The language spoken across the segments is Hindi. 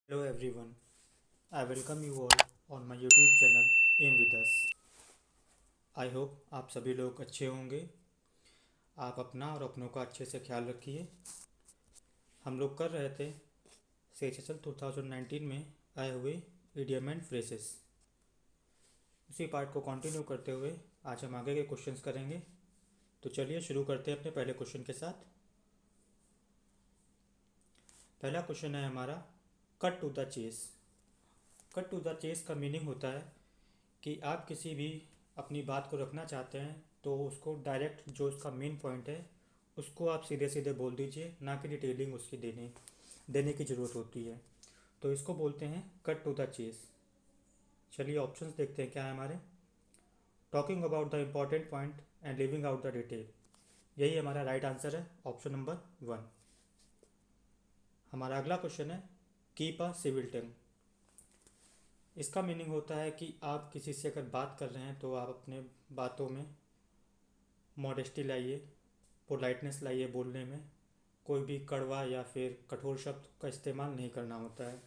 Hello everyone, I welcome you all on my YouTube channel Aim With Us। I hope आप सभी लोग अच्छे होंगे। आप अपना और अपनों का अच्छे से ख्याल रखिए। हम लोग कर रहे थे सेशन 2019 में आए हुए इडियम एंड फ्रेजेस। उसी पार्ट को कंटिन्यू करते हुए आज हम आगे के क्वेश्चंस करेंगे। तो चलिए शुरू करते हैं अपने पहले क्वेश्चन के साथ। पहला क्वेश्चन है हमारा cut to the chase. Cut to the chase का मीनिंग होता है कि आप किसी भी अपनी बात को रखना चाहते हैं तो उसको डायरेक्ट जो उसका मेन पॉइंट है उसको आप सीधे सीधे बोल दीजिए, ना कि डिटेलिंग उसकी देने देने की ज़रूरत होती है। तो इसको बोलते हैं कट टू द चेस। चलिए ऑप्शंस देखते हैं क्या है हमारे। Talking about the important point and living out the detail, यही हमारा राइट आंसर है, ऑप्शन नंबर 1। हमारा अगला क्वेश्चन है कीप अ सिविल टंग। इसका मीनिंग होता है कि आप किसी से अगर बात कर रहे हैं तो आप अपने बातों में मॉडेस्टी लाइए, पोलाइटनेस लाइए। बोलने में कोई भी कड़वा या फिर कठोर शब्द का इस्तेमाल नहीं करना होता है।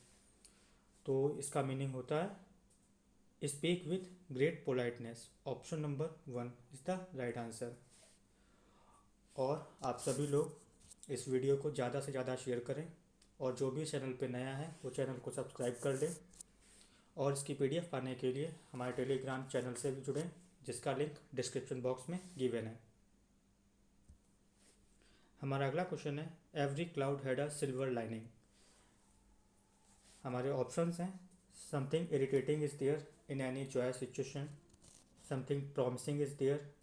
तो इसका मीनिंग होता है speak with great politeness, option number 1 is the right answer. और आप सभी लोग इस वीडियो को ज़्यादा से ज़्यादा शेयर करें और जो भी चैनल पे नया है वो चैनल को सब्सक्राइब कर दें। और इसकी पीडीएफ पाने के लिए हमारे टेलीग्राम चैनल से भी जुड़ें, जिसका लिंक डिस्क्रिप्शन बॉक्स में गिवन है। हमारा अगला क्वेश्चन है every cloud had a silver lining. हमारे ऑप्शंस हैं something irritating is there in any joy situation, something promising is there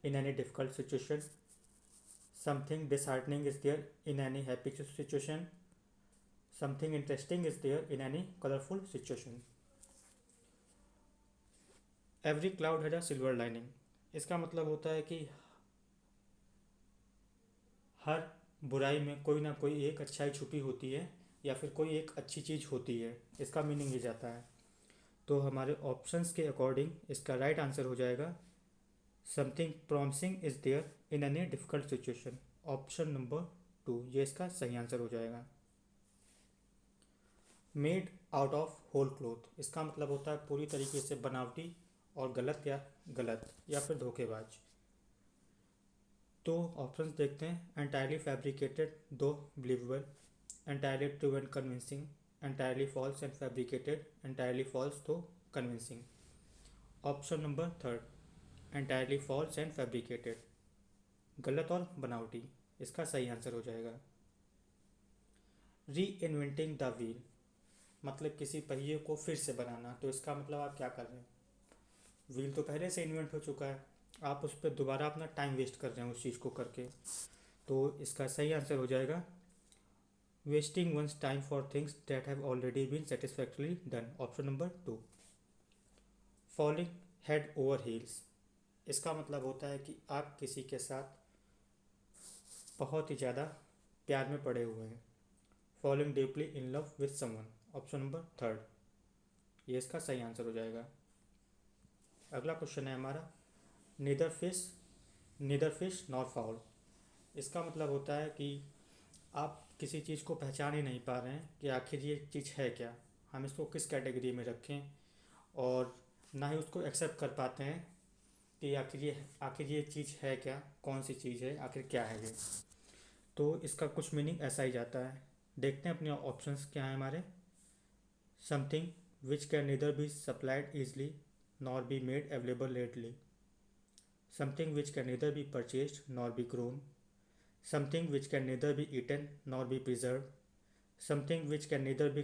in any difficult situation, something disheartening is there in any happy situation, something interesting is there in any colourful situation. Every cloud had a silver lining, इसका मतलब होता है कि हर बुराई में कोई ना कोई एक अच्छाई छुपी होती है या फिर कोई एक अच्छी चीज़ होती है, इसका मीनिंग ये जाता है। तो हमारे ऑप्शंस के अकॉर्डिंग इसका राइट आंसर हो जाएगा something promising is there in any difficult situation, option number 2, ये इसका सही आंसर हो जाएगा। Made out of whole cloth, इसका मतलब होता है पूरी तरीके से बनावटी और गलत या फिर धोखेबाज। तो ऑप्शंस देखते हैं entirely fabricated though believable, entirely true and convincing, entirely false and fabricated, entirely false though convincing. Option number 3 entirely false and fabricated, गलत और बनावटी, इसका सही आंसर हो जाएगा। री इन्वेंटिंग द व्हील, मतलब किसी पहिए को फिर से बनाना। तो इसका मतलब आप क्या कर रहे हैं, व्हील तो पहले से इन्वेंट हो चुका है, आप उस पर दोबारा अपना टाइम वेस्ट कर रहे हैं उस चीज़ को करके। तो इसका सही आंसर हो जाएगा wasting one's time for things that have already been satisfactorily done, option number 2। Falling head over heels, इसका मतलब होता है कि आप किसी के साथ बहुत ही ज़्यादा प्यार में पड़े हुए हैं। Falling deeply in love with someone, option number 3, ये इसका सही आंसर हो जाएगा। अगला क्वेश्चन है हमारा नीदर फिश नॉर फाउल। इसका मतलब होता है कि आप किसी चीज़ को पहचान ही नहीं पा रहे हैं कि आखिर ये चीज़ है क्या, हम इसको किस कैटेगरी में रखें, और ना ही उसको एक्सेप्ट कर पाते हैं कि आखिर ये चीज़ है क्या, कौन सी चीज़ है, आखिर क्या है ये। तो इसका कुछ मीनिंग ऐसा ही जाता है। देखते हैं अपने ऑप्शंस क्या हैं हमारे। Something which can neither be supplied easily nor be made available lately, something which can neither be purchased nor be grown, something which can neither be eaten nor be preserved, something which can neither be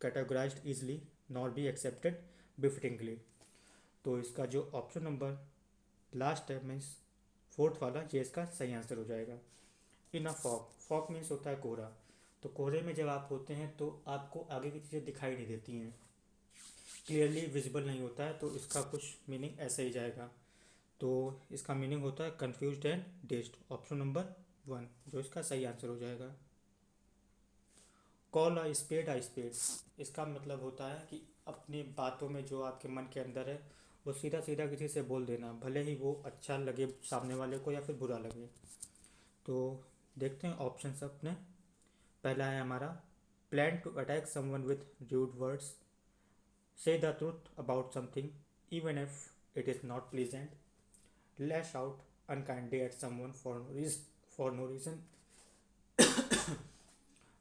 categorized easily nor be accepted befittingly। तो इसका जो ऑप्शन नंबर लास्ट है मीन्स फोर्थ वाला, ये इसका सही आंसर हो जाएगा। इन अ फॉग, फॉग मीन्स होता है कोहरा। तो कोहरे में जब आप होते हैं तो आपको आगे की चीज़ें दिखाई नहीं देती हैं, क्लियरली विजिबल नहीं होता है, तो इसका कुछ मीनिंग ऐसे ही जाएगा। तो इसका मीनिंग होता है कन्फ्यूज्ड एंड डेस्ड, ऑप्शन नंबर 1, जो इसका सही आंसर हो जाएगा। कॉल अ स्पेड, इसका मतलब होता है कि अपनी बातों में जो आपके मन के अंदर है वो सीधा सीधा किसी से बोल देना, भले ही वो अच्छा लगे सामने वाले को या फिर बुरा लगे। तो देखते हैं ऑप्शन अपने। पहला है हमारा plan to attack someone with rude words, say the truth about something even if it is not pleasant, lash out unkindly at someone for no reason,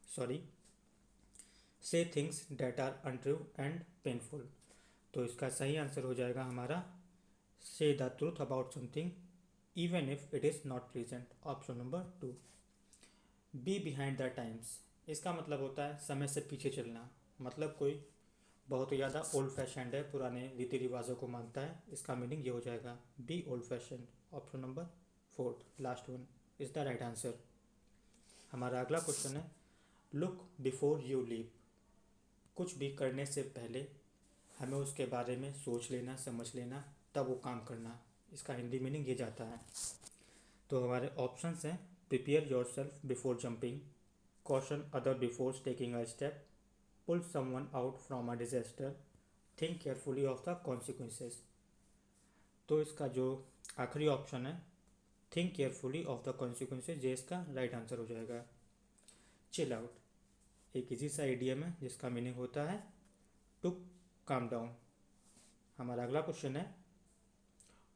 sorry, say things that are untrue and painful. तो इसका सही आंसर हो जाएगा हमारा से the truth about something even if it is not present, option number 2। Be behind the times, इसका मतलब होता है समय से पीछे चलना, मतलब कोई बहुत ही ज़्यादा ओल्ड फैशनड है, पुराने रीति रिवाजों को मानता है, इसका मीनिंग ये हो जाएगा be old fashion, option number 4 last one is the right answer. हमारा अगला क्वेश्चन है लुक बिफोर यू लीव, कुछ भी करने से पहले हमें उसके बारे में सोच लेना, समझ लेना, तब वो काम करना, इसका हिंदी मीनिंग ये जाता है। तो हमारे ऑप्शंस हैं prepare yourself before jumping, caution other before taking a step, pull someone out from a disaster, think carefully of the consequences. तो इसका जो आखिरी ऑप्शन है think carefully of the consequences, ये इसका राइट आंसर हो जाएगा। चिल आउट एक इजी सा इडियम है जिसका मीनिंग होता है टू काम डाउन। हमारा अगला क्वेश्चन है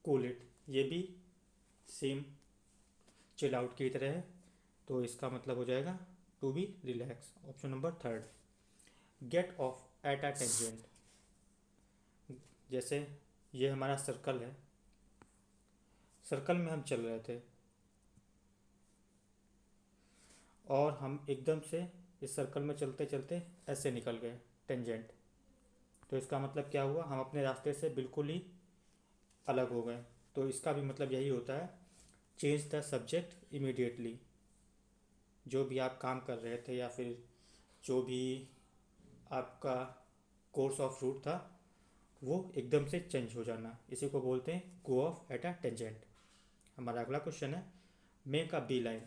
कूल इट, ये भी सेम चिल आउट की तरह है, तो इसका मतलब हो जाएगा to be relax, option number 3। Get off at a tangent, जैसे ये हमारा सर्कल है, सर्कल में हम चल रहे थे और हम एकदम से इस सर्कल में चलते चलते ऐसे निकल गए टेंजेंट, तो इसका मतलब क्या हुआ, हम अपने रास्ते से बिल्कुल ही अलग हो गए। तो इसका भी मतलब यही होता है चेंज द सब्जेक्ट इमीडिएटली, जो भी आप काम कर रहे थे या फिर जो भी आपका कोर्स ऑफ रूट था वो एकदम से चेंज हो जाना, इसी को बोलते हैं go off at a tangent. हमारा अगला क्वेश्चन है make a beeline,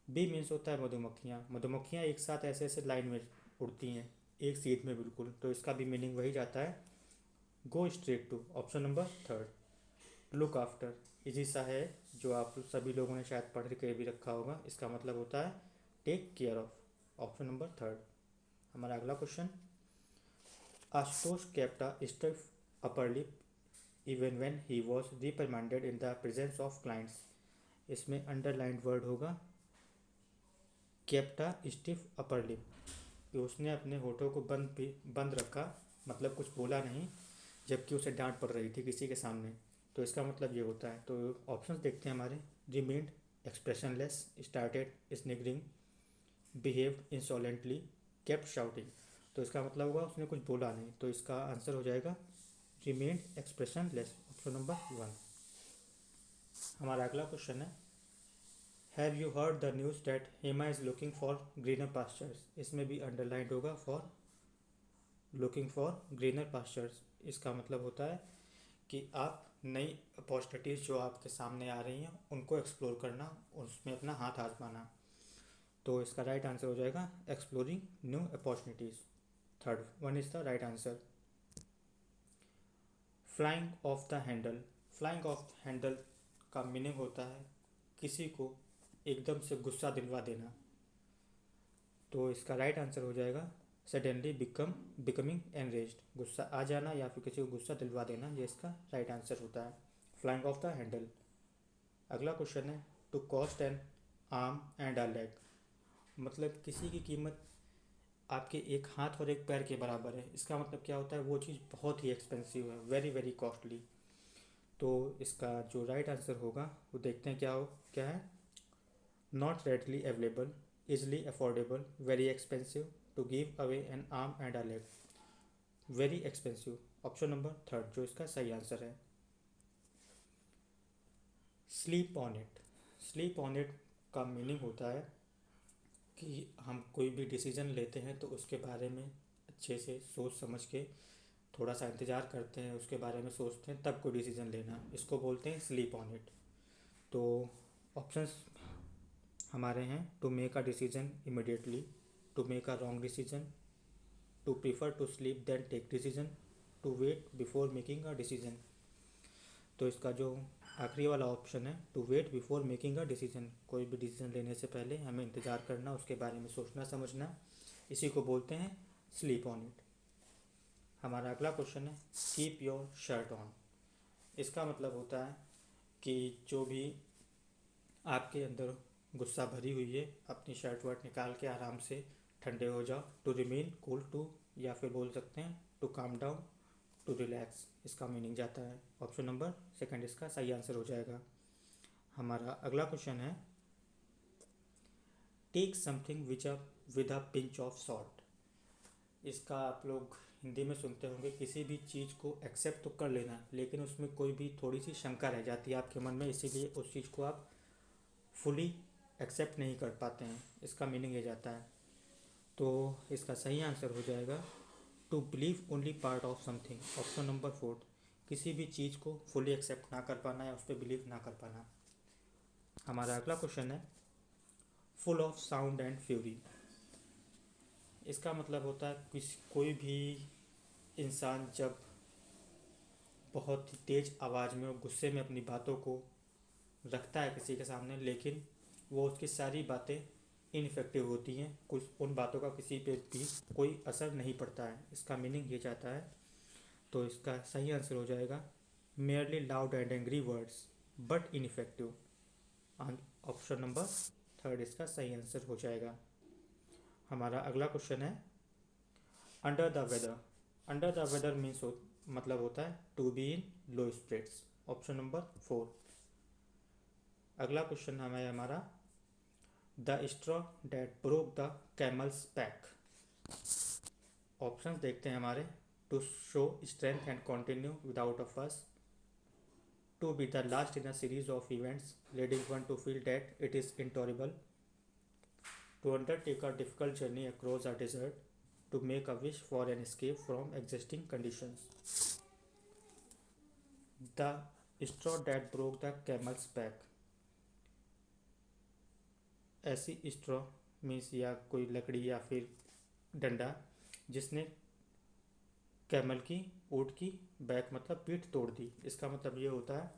bee means होता है मधुमक्खियाँ, मधुमक्खियाँ एक साथ ऐसे ऐसे लाइन में उड़ती हैं एक सीध में बिल्कुल, तो इसका भी मीनिंग वही जाता है go straight to, option number 3। Look after easy सा है जो आप सभी लोगों ने शायद पढ़ के भी रखा होगा, इसका मतलब होता है take care of, option number 3। हमारा अगला question Ashutosh kept a stiff upper lip even when he was reprimanded in the presence of clients, इसमें अंडरलाइंड वर्ड होगा kept a stiff upper lip, कि उसने अपने होठों को बंद रखा, मतलब कुछ बोला नहीं जबकि उसे डांट पड़ रही थी किसी के सामने, तो इसका मतलब ये होता है। तो ऑप्शंस देखते हैं हमारे remained expressionless, started sniggering, behaved insolently, kept shouting, तो इसका मतलब होगा उसने कुछ बोला नहीं, तो इसका आंसर हो जाएगा रिमेन्ड एक्सप्रेशनलेस, ऑप्शन नंबर 1। हमारा अगला क्वेश्चन है have you heard the news that Hema is looking for greener pastures, इसमें भी अंडरलाइंड होगा for looking for greener pastures, इसका मतलब होता है कि आप नई अपॉर्चुनिटीज़ जो आपके सामने आ रही हैं उनको एक्सप्लोर करना, उसमें अपना हाथ आजमाना, तो इसका राइट आंसर हो जाएगा exploring new opportunities, 3rd one is the right answer. Flying off the handle, flying of Henle का मीनिंग होता है किसी को एकदम से गुस्सा दिलवा देना, तो इसका राइट आंसर हो जाएगा सडनली बिकमिंग एनरेज्ड, गुस्सा आ जाना या फिर किसी को गुस्सा दिलवा देना, ये इसका राइट आंसर होता है फ्लाइंग ऑफ द हैंडल। अगला क्वेश्चन है to cost an arm and a leg, मतलब किसी की कीमत आपके एक हाथ और एक पैर के बराबर है, इसका मतलब क्या होता है वो चीज़ बहुत ही एक्सपेंसिव है, वेरी वेरी कॉस्टली, तो इसका जो राइट आंसर होगा वो देखते हैं क्या है not readily available, easily affordable, very expensive, to give away an arm and a leg, very expensive, option number 3 जो इसका सही आंसर है। Sleep on it, sleep on it का मीनिंग होता है कि हम कोई भी डिसीज़न लेते हैं तो उसके बारे में अच्छे से सोच समझ के थोड़ा सा इंतज़ार करते हैं, उसके बारे में सोचते हैं तब कोई डिसीज़न लेना, इसको बोलते हैं स्लीप ऑन इट। तो ऑप्शंस हमारे हैं to make a decision immediately, to make a wrong decision, to prefer to sleep then take decision, to wait before making a decision, तो इसका जो आखिरी वाला ऑप्शन है to wait before making a decision, कोई भी डिसीजन लेने से पहले हमें इंतज़ार करना, उसके बारे में सोचना समझना, इसी को बोलते हैं स्लीप ऑन इट। हमारा अगला क्वेश्चन है कीप योर शर्ट ऑन। इसका मतलब होता है कि जो भी आपके अंदर गुस्सा भरी हुई है अपनी शर्ट वर्ट निकाल के आराम से ठंडे हो जाओ। टू रिमेन कूल, टू या फिर बोल सकते हैं to calm down, to relax, इसका मीनिंग जाता है। ऑप्शन नंबर सेकंड इसका सही आंसर हो जाएगा। हमारा अगला क्वेश्चन है take something with a pinch of salt. इसका आप लोग हिंदी में सुनते होंगे किसी भी चीज़ को एक्सेप्ट तो कर लेना लेकिन उसमें कोई भी थोड़ी सी शंका रह जाती है आपके मन में, इसीलिए उस चीज़ को आप फुली एक्सेप्ट नहीं कर पाते हैं। इसका मीनिंग ये जाता है। तो इसका सही आंसर हो जाएगा to believe only part of something. Option number fourth, किसी भी चीज़ को फुली एक्सेप्ट ना कर पाना या उस पर बिलीव ना कर पाना। हमारा अगला क्वेश्चन है full of sound and fury. इसका मतलब होता है कोई भी इंसान जब बहुत ही तेज़ आवाज़ में और गुस्से में अपनी बातों को रखता है किसी के सामने, लेकिन वो उसकी सारी बातें इनफेक्टिव होती हैं, कुछ उन बातों का किसी पे भी कोई असर नहीं पड़ता है। इसका मीनिंग ये जाता है। तो इसका सही आंसर हो जाएगा merely loud and angry words but ineffective. Option number third इसका सही आंसर हो जाएगा। हमारा अगला क्वेश्चन है under the weather. Under the weather means मतलब होता है to be in low spirits. Option number four. अगला क्वेश्चन हमें हमारा the straw that broke the camel's back. Options देखते हैं हमारे to show strength and continue without a fuss, to be the last in a series of events leading one to feel that it is intolerable, to undertake a difficult journey across a desert, to make a wish for an escape from existing conditions. The straw that broke the camel's back, ऐसी स्ट्रॉ मीन्स या कोई लकड़ी या फिर डंडा जिसने कैमल की ऊँट की बैक मतलब पीठ तोड़ दी। इसका मतलब ये होता है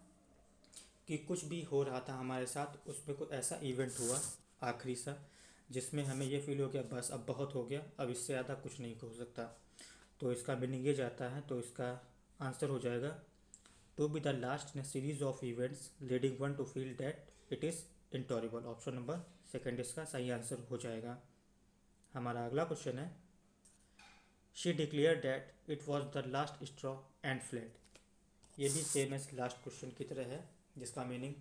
कि कुछ भी हो रहा था हमारे साथ उसमें कोई ऐसा इवेंट हुआ आखिरी सा जिसमें हमें ये फील हो गया बस अब बहुत हो गया, अब इससे ज़्यादा कुछ नहीं हो सकता। तो इसका मीनिंग ये जाता है। तो इसका आंसर हो जाएगा to be the last in a series of events leading one to feel that it is intolerable. Option number second इसका सही आंसर हो जाएगा। हमारा अगला क्वेश्चन है she declare that it was the last straw and fled. ये भी सेम एज लास्ट क्वेश्चन की तरह है जिसका मीनिंग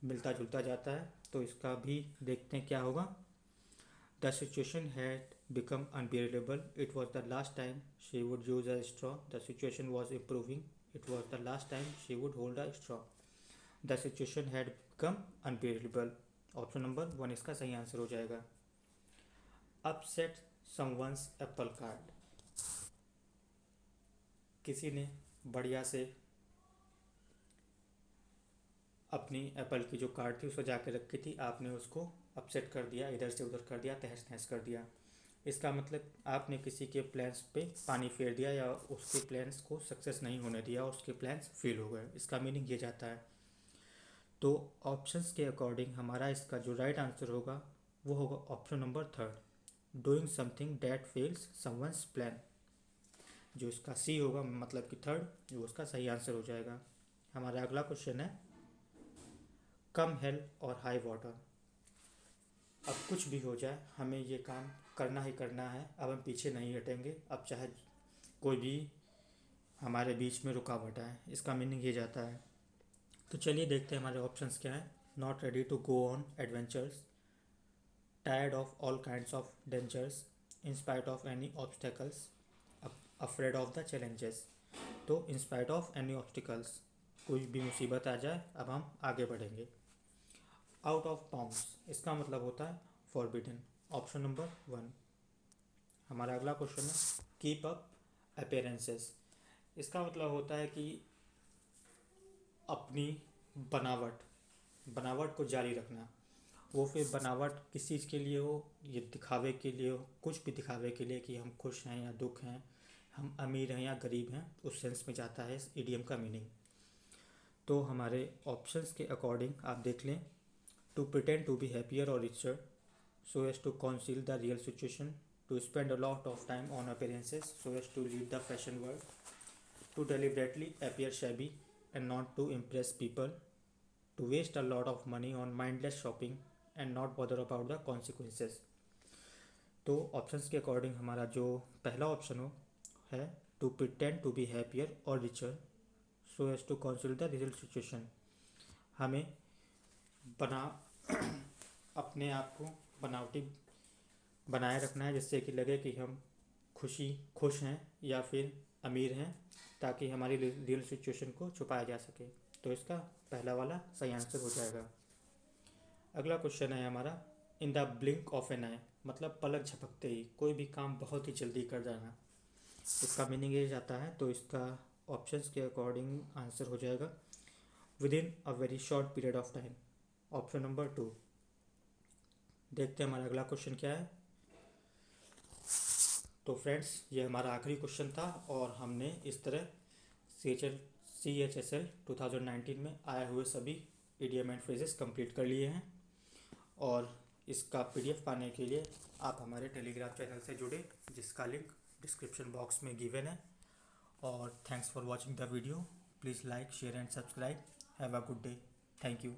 मिलता जुलता जाता है। तो इसका भी देखते हैं क्या होगा। The situation had become unbearable, it was the last time she would use a straw, the situation was improving, it was the last time she would hold a straw, the situation had become unbearable. Option number one इसका सही आंसर हो जाएगा। Upset someone's Apple cart. किसी ने बढ़िया से अपनी एप्पल की जो कार्ड थी उसको जाके रखी थी, आपने उसको अपसेट कर दिया, इधर से उधर कर दिया, तहस नहस कर दिया। इसका मतलब आपने किसी के प्लान्स पे पानी फेर दिया या उसके प्लान्स को सक्सेस नहीं होने दिया, उसके प्लान्स फेल हो गए। इसका मीनिंग ये जाता है। तो ऑप्शंस के अकॉर्डिंग हमारा इसका जो राइट आंसर होगा वो होगा option number third, doing something that fails someone's plan. जो इसका सी होगा मतलब कि थर्ड वो उसका सही आंसर हो जाएगा। हमारा अगला क्वेश्चन है कम हेल और हाई वाटर। अब कुछ भी हो जाए हमें ये काम करना ही करना है, अब हम पीछे नहीं हटेंगे, अब चाहे कोई भी हमारे बीच में रुकावट आए। इसका मीनिंग ये जाता है। तो चलिए देखते हैं हमारे ऑप्शंस क्या हैं। Not ready to go on adventures, tired of all kinds of dangers, in spite of any obstacles, afraid of the challenges. तो in spite of any obstacles, कोई भी मुसीबत आ जाए अब हम आगे बढ़ेंगे। आउट ऑफ बाउंड्स इसका मतलब होता है फॉरबिडन। Option number one. हमारा अगला क्वेश्चन है कीप अप अपीयरेंसेस। इसका मतलब होता है कि अपनी बनावट को जारी रखना। वो फिर बनावट किस चीज़ के लिए हो, ये दिखावे के लिए हो, कुछ भी दिखावे के लिए कि हम खुश हैं या दुख हैं, हम अमीर हैं या गरीब हैं, उस सेंस में जाता है इस इडियम का मीनिंग। तो हमारे ऑप्शंस के अकॉर्डिंग आप देख लें to pretend to be happier और richer so as to conceal the real situation, to spend a lot of time on appearances so as to lead the fashion world, to deliberately appear shabby and not to impress people, to waste a lot of money on mindless shopping and not bother about the consequences. तो ऑप्शंस के अकॉर्डिंग हमारा जो पहला ऑप्शन हो है to pretend to be happier और richer so as to conceal the real situation. हमें बना अपने आप को बनावटी बनाए रखना है जिससे कि लगे कि हम खुश हैं या फिर अमीर हैं, ताकि हमारी रियल सिचुएशन को छुपाया जा सके। तो इसका पहला वाला सही आंसर हो जाएगा। अगला क्वेश्चन है हमारा in the blink of an eye, मतलब पलक झपकते ही कोई भी काम बहुत ही जल्दी कर जाना। इसका मीनिंग ये जाता है, तो इसका ऑप्शंस के अकॉर्डिंग आंसर हो जाएगा with in a very short period of time, option number 2। देखते हैं हमारा अगला क्वेश्चन क्या है। तो फ्रेंड्स, ये हमारा आखिरी क्वेश्चन था और हमने इस तरह CHSL 2019 में आए हुए सभी इडियम एंड फ्रेजेस कंप्लीट कर लिए हैं। और इसका PDF पाने के लिए आप हमारे टेलीग्राम चैनल से जुड़े, जिसका लिंक डिस्क्रिप्शन बॉक्स में गिवन है। और thanks for watching the video. Please like, share and subscribe. Have a good day. Thank you.